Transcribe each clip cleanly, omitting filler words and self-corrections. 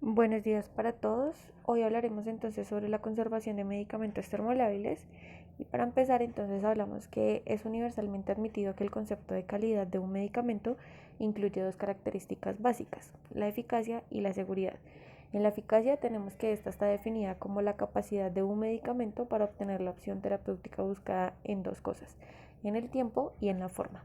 Buenos días para todos. Hoy hablaremos entonces sobre la conservación de medicamentos termolábiles y para empezar entonces hablamos que es universalmente admitido que el concepto de calidad de un medicamento incluye dos características básicas, la eficacia y la seguridad. En la eficacia tenemos que esta está definida como la capacidad de un medicamento para obtener la opción terapéutica buscada en dos cosas, en el tiempo y en la forma.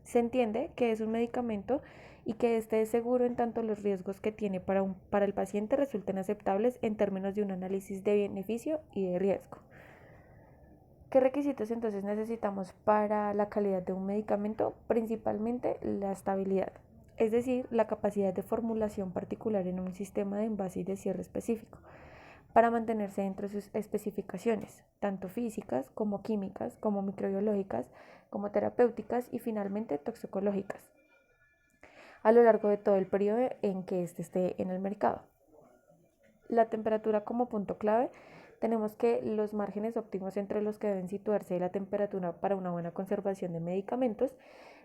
Se entiende que es un medicamento y que éste es seguro en tanto los riesgos que tiene para el paciente resulten aceptables en términos de un análisis de beneficio y de riesgo. ¿Qué requisitos entonces necesitamos para la calidad de un medicamento? Principalmente la estabilidad, es decir, la capacidad de formulación particular en un sistema de envase y de cierre específico, para mantenerse dentro de sus especificaciones, tanto físicas como químicas, como microbiológicas, como terapéuticas y finalmente toxicológicas, a lo largo de todo el periodo en que éste esté en el mercado. La temperatura como punto clave, tenemos que los márgenes óptimos entre los que deben situarse la temperatura para una buena conservación de medicamentos.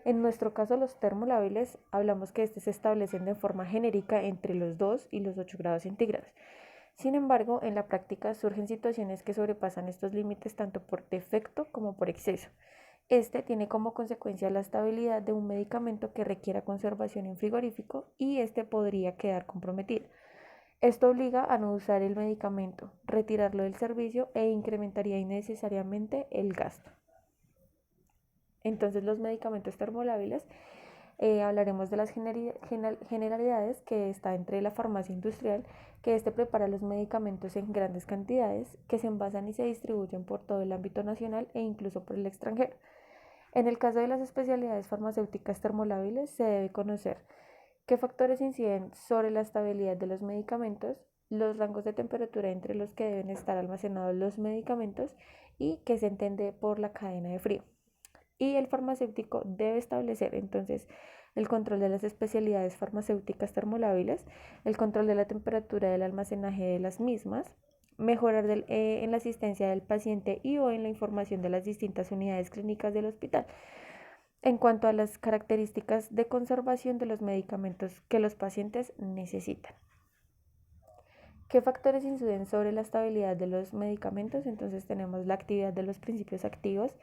En nuestro caso, los termolábiles, hablamos que se establecen de forma genérica entre los 2 y los 8 grados centígrados. Sin embargo, en la práctica surgen situaciones que sobrepasan estos límites tanto por defecto como por exceso. Este tiene como consecuencia la estabilidad de un medicamento que requiera conservación en frigorífico y este podría quedar comprometido. Esto obliga a no usar el medicamento, retirarlo del servicio e incrementaría innecesariamente el gasto. Entonces, los medicamentos termolábiles, hablaremos de las generalidades que está entre la farmacia industrial, que prepara los medicamentos en grandes cantidades que se envasan y se distribuyen por todo el ámbito nacional e incluso por el extranjero. En el caso de las especialidades farmacéuticas termolábiles, se debe conocer qué factores inciden sobre la estabilidad de los medicamentos, los rangos de temperatura entre los que deben estar almacenados los medicamentos y qué se entiende por la cadena de frío. Y el farmacéutico debe establecer entonces el control de las especialidades farmacéuticas termolábiles, el control de la temperatura del almacenaje de las mismas, mejorar en la asistencia del paciente y o en la información de las distintas unidades clínicas del hospital en cuanto a las características de conservación de los medicamentos que los pacientes necesitan. ¿Qué factores inciden sobre la estabilidad de los medicamentos? Entonces tenemos la actividad de los principios activos,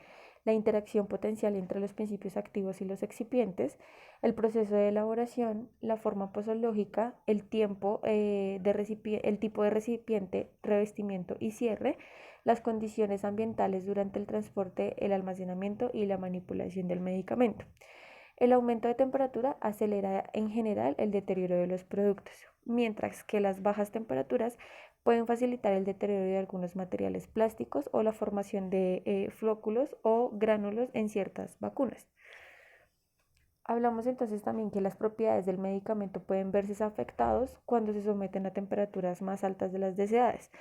la interacción potencial entre los principios activos y los excipientes, el proceso de elaboración, la forma posológica, el tiempo el tipo de recipiente, revestimiento y cierre, las condiciones ambientales durante el transporte, el almacenamiento y la manipulación del medicamento. El aumento de temperatura acelera en general el deterioro de los productos, mientras que las bajas temperaturas pueden facilitar el deterioro de algunos materiales plásticos o la formación de flóculos o gránulos en ciertas vacunas. Hablamos entonces también que las propiedades del medicamento pueden verse afectados cuando se someten a temperaturas más altas de las deseadas.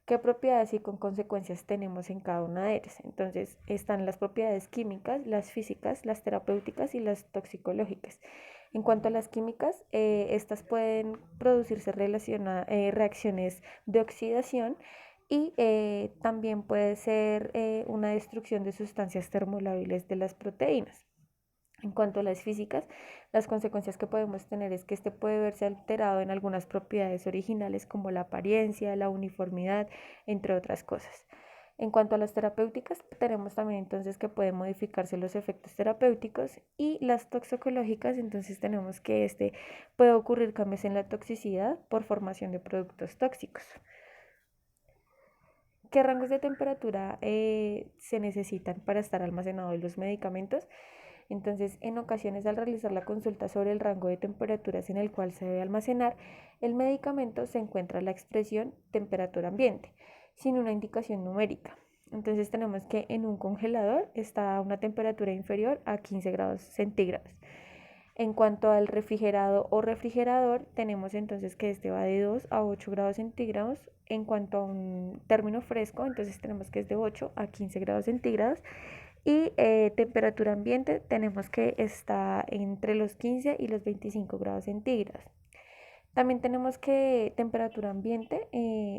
¿Qué propiedades y con consecuencias tenemos en cada una de ellas? Entonces están las propiedades químicas, las físicas, las terapéuticas y las toxicológicas. En cuanto a las químicas, estas pueden producirse reacciones de oxidación y también puede ser una destrucción de sustancias termolábiles de las proteínas. En cuanto a las físicas, las consecuencias que podemos tener es que puede verse alterado en algunas propiedades originales como la apariencia, la uniformidad, entre otras cosas. En cuanto a las terapéuticas, tenemos también entonces que pueden modificarse los efectos terapéuticos y las toxicológicas, entonces tenemos que puede ocurrir cambios en la toxicidad por formación de productos tóxicos. ¿Qué rangos de temperatura se necesitan para estar almacenados los medicamentos? Entonces, en ocasiones al realizar la consulta sobre el rango de temperaturas en el cual se debe almacenar el medicamento, se encuentra la expresión temperatura ambiente, sin una indicación numérica. Entonces tenemos que en un congelador está a una temperatura inferior a 15 grados centígrados. En cuanto al refrigerado o refrigerador, tenemos entonces que va de 2 a 8 grados centígrados. En cuanto a un término fresco, entonces tenemos que es de 8 a 15 grados centígrados. Y temperatura ambiente tenemos que está entre los 15 y los 25 grados centígrados. También tenemos que temperatura ambiente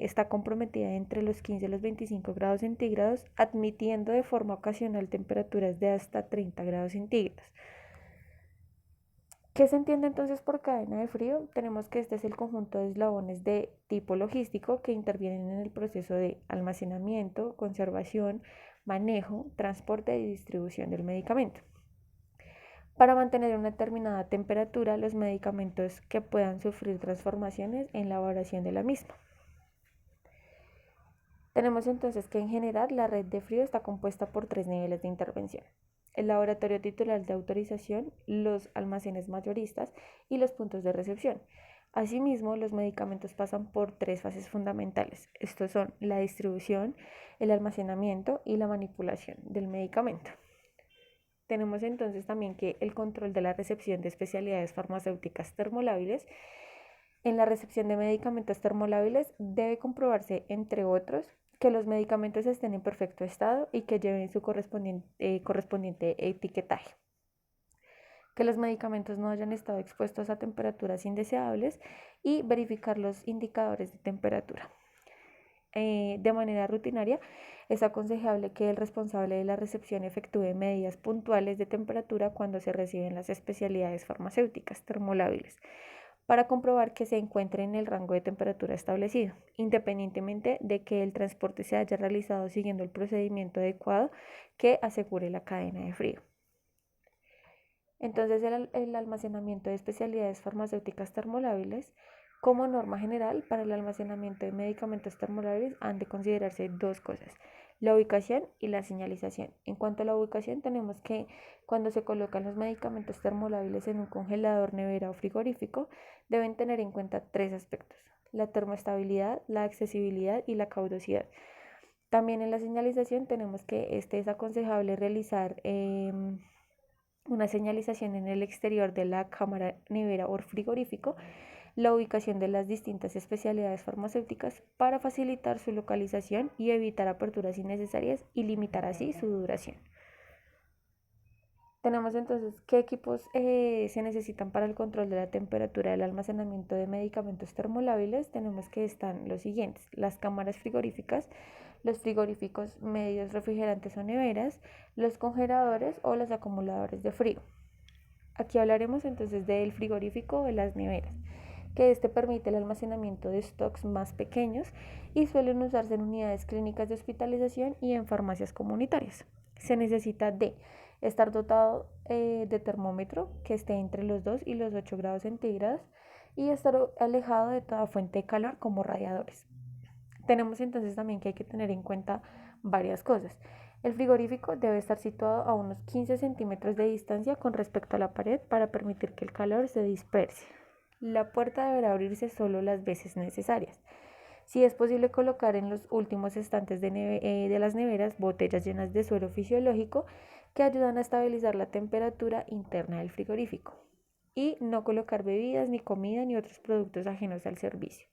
está comprometida entre los 15 y los 25 grados centígrados, admitiendo de forma ocasional temperaturas de hasta 30 grados centígrados. ¿Qué se entiende entonces por cadena de frío? Tenemos que este es el conjunto de eslabones de tipo logístico que intervienen en el proceso de almacenamiento, conservación, manejo, transporte y distribución del medicamento. Para mantener una determinada temperatura, los medicamentos que puedan sufrir transformaciones en la elaboración de la misma. Tenemos entonces que en general la red de frío está compuesta por 3 niveles de intervención: el laboratorio titular de autorización, los almacenes mayoristas y los puntos de recepción. Asimismo, los medicamentos pasan por 3 fases fundamentales. Estos son la distribución, el almacenamiento y la manipulación del medicamento. Tenemos entonces también que el control de la recepción de especialidades farmacéuticas termolábiles. En la recepción de medicamentos termolábiles debe comprobarse, entre otros, que los medicamentos estén en perfecto estado y que lleven su correspondiente etiquetaje, que los medicamentos no hayan estado expuestos a temperaturas indeseables y verificar los indicadores de temperatura. De manera rutinaria, es aconsejable que el responsable de la recepción efectúe medidas puntuales de temperatura cuando se reciben las especialidades farmacéuticas termolábiles, para comprobar que se encuentre en el rango de temperatura establecido, independientemente de que el transporte se haya realizado siguiendo el procedimiento adecuado que asegure la cadena de frío. Entonces, el almacenamiento de especialidades farmacéuticas termolábiles, como norma general, para el almacenamiento de medicamentos termolábiles han de considerarse 2 cosas: la ubicación y la señalización. En cuanto a la ubicación, tenemos que cuando se colocan los medicamentos termolábiles en un congelador, nevera o frigorífico, deben tener en cuenta 3 aspectos: la termoestabilidad, la accesibilidad y la caducidad. También en la señalización tenemos que es aconsejable realizar una señalización en el exterior de la cámara, nevera o frigorífico, la ubicación de las distintas especialidades farmacéuticas para facilitar su localización y evitar aperturas innecesarias y limitar así su duración. Tenemos entonces qué equipos se necesitan para el control de la temperatura del almacenamiento de medicamentos termolábiles. Tenemos que están los siguientes: las cámaras frigoríficas, los frigoríficos medios, refrigerantes o neveras, los congeladores o los acumuladores de frío. Aquí hablaremos entonces del frigorífico o de las neveras, que este permite el almacenamiento de stocks más pequeños y suelen usarse en unidades clínicas de hospitalización y en farmacias comunitarias. Se necesita de estar dotado de termómetro que esté entre los 2 y los 8 grados centígrados y estar alejado de toda fuente de calor como radiadores. Tenemos entonces también que hay que tener en cuenta varias cosas. El frigorífico debe estar situado a unos 15 centímetros de distancia con respecto a la pared para permitir que el calor se disperse. La puerta deberá abrirse solo las veces necesarias. Si es posible, colocar en los últimos estantes de las neveras botellas llenas de suero fisiológico que ayudan a estabilizar la temperatura interna del frigorífico. Y no colocar bebidas, ni comida, ni otros productos ajenos al servicio.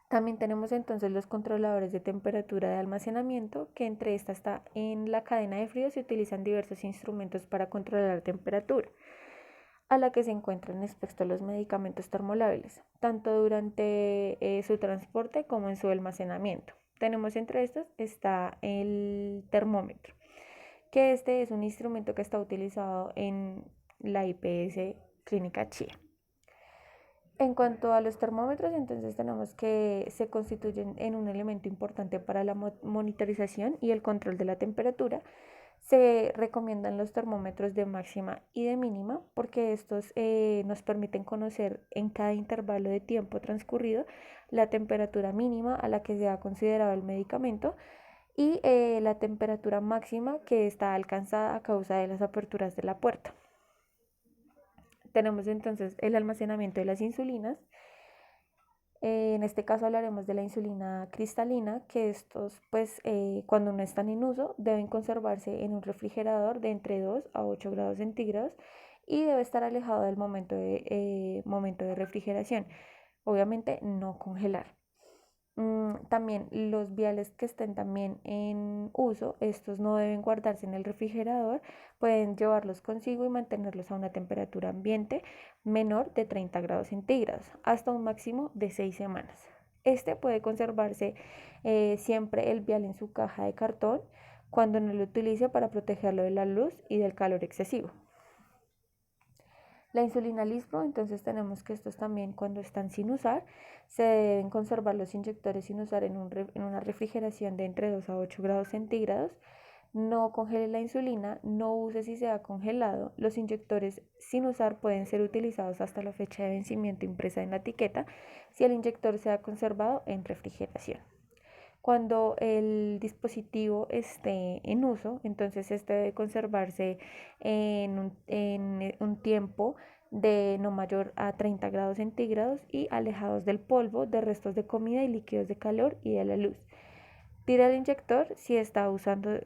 También tenemos entonces los controladores de temperatura de almacenamiento, que entre esta está en la cadena de frío. Se utilizan diversos instrumentos para controlar la temperatura a la que se encuentran expuestos los medicamentos termolábiles, tanto durante su transporte como en su almacenamiento. Tenemos entre estos está el termómetro, que este es un instrumento que está utilizado en la IPS Clínica Chía. En cuanto a los termómetros, entonces tenemos que se constituyen en un elemento importante para la monitorización y el control de la temperatura. Se recomiendan los termómetros de máxima y de mínima porque estos nos permiten conocer en cada intervalo de tiempo transcurrido la temperatura mínima a la que se ha considerado el medicamento y la temperatura máxima que está alcanzada a causa de las aperturas de la puerta. Tenemos entonces el almacenamiento de las insulinas. En este caso hablaremos de la insulina cristalina, que estos pues cuando no están en uso deben conservarse en un refrigerador de entre 2 a 8 grados centígrados y debe estar alejado del momento de refrigeración. Obviamente no congelar. También los viales que estén también en uso, estos no deben guardarse en el refrigerador, pueden llevarlos consigo y mantenerlos a una temperatura ambiente menor de 30 grados centígrados hasta un máximo de 6 semanas. Este puede conservarse siempre el vial en su caja de cartón cuando no lo utilice para protegerlo de la luz y del calor excesivo. La insulina Lispro, entonces tenemos que estos también cuando están sin usar, se deben conservar los inyectores sin usar en una refrigeración de entre 2 a 8 grados centígrados. No congele la insulina, no use si se ha congelado. Los inyectores sin usar pueden ser utilizados hasta la fecha de vencimiento impresa en la etiqueta si el inyector se ha conservado en refrigeración. Cuando el dispositivo esté en uso, entonces este debe conservarse en un tiempo de no mayor a 30 grados centígrados y alejados del polvo, de restos de comida y líquidos de calor y de la luz. Tira el inyector si está usando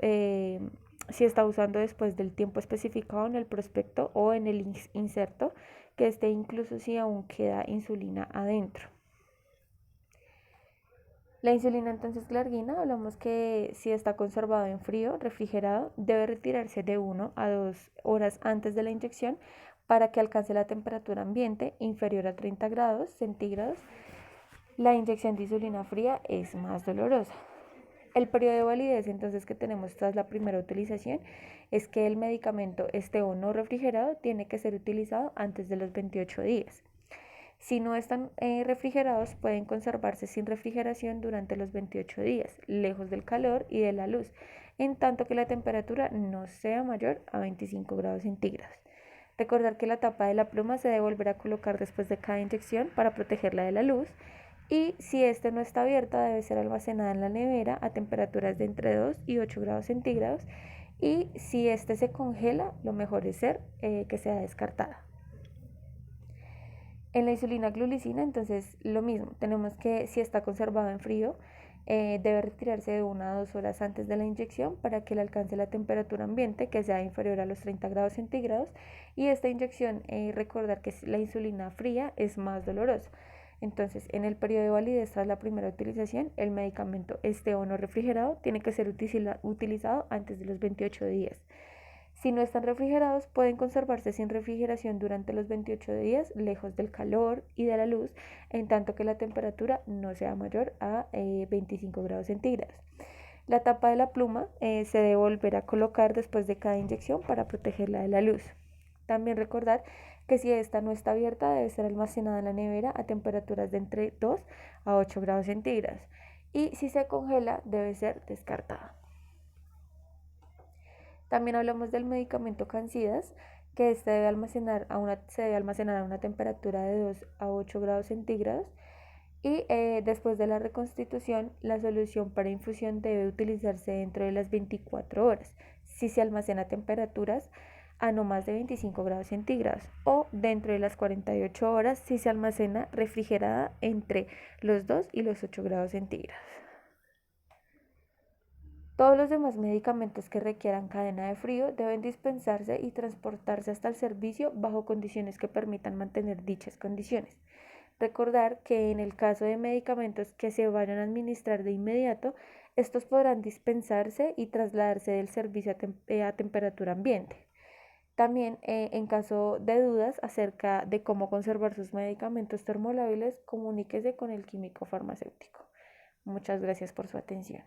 después del tiempo especificado en el prospecto o en el inserto, que esté incluso si aún queda insulina adentro. La insulina entonces glargina, hablamos que si está conservado en frío, refrigerado, debe retirarse de 1 a 2 horas antes de la inyección para que alcance la temperatura ambiente inferior a 30 grados centígrados. La inyección de insulina fría es más dolorosa. El periodo de validez entonces que tenemos tras la primera utilización es que el medicamento esté o no refrigerado, tiene que ser utilizado antes de los 28 días. Si no están refrigerados, pueden conservarse sin refrigeración durante los 28 días, lejos del calor y de la luz, en tanto que la temperatura no sea mayor a 25 grados centígrados. Recordar que la tapa de la pluma se debe volver a colocar después de cada inyección para protegerla de la luz, y si esta no está abierta debe ser almacenada en la nevera a temperaturas de entre 2 y 8 grados centígrados, y si este se congela, lo mejor es que sea descartada. En la insulina glulicina, entonces lo mismo, tenemos que si está conservado en frío, debe retirarse de 1 a 2 horas antes de la inyección para que le alcance la temperatura ambiente que sea inferior a los 30 grados centígrados, y esta inyección, recordar que la insulina fría es más dolorosa. Entonces, en el periodo de validez tras la primera utilización, el medicamento esté o no refrigerado, tiene que ser utilizado antes de los 28 días. Si no están refrigerados, pueden conservarse sin refrigeración durante los 28 días, lejos del calor y de la luz, en tanto que la temperatura no sea mayor a 25 grados centígrados. La tapa de la pluma se debe volver a colocar después de cada inyección para protegerla de la luz. También recordar que si esta no está abierta, debe ser almacenada en la nevera a temperaturas de entre 2 a 8 grados centígrados. Y si se congela, debe ser descartada. También hablamos del medicamento Cancidas, que se debe almacenar a una temperatura de 2 a 8 grados centígrados, y después de la reconstitución, la solución para infusión debe utilizarse dentro de las 24 horas, si se almacena a temperaturas a no más de 25 grados centígrados, o dentro de las 48 horas si se almacena refrigerada entre los 2 y los 8 grados centígrados. Todos los demás medicamentos que requieran cadena de frío deben dispensarse y transportarse hasta el servicio bajo condiciones que permitan mantener dichas condiciones. Recordar que en el caso de medicamentos que se vayan a administrar de inmediato, estos podrán dispensarse y trasladarse del servicio a temperatura ambiente. También, en caso de dudas acerca de cómo conservar sus medicamentos termolabiles, comuníquese con el químico farmacéutico. Muchas gracias por su atención.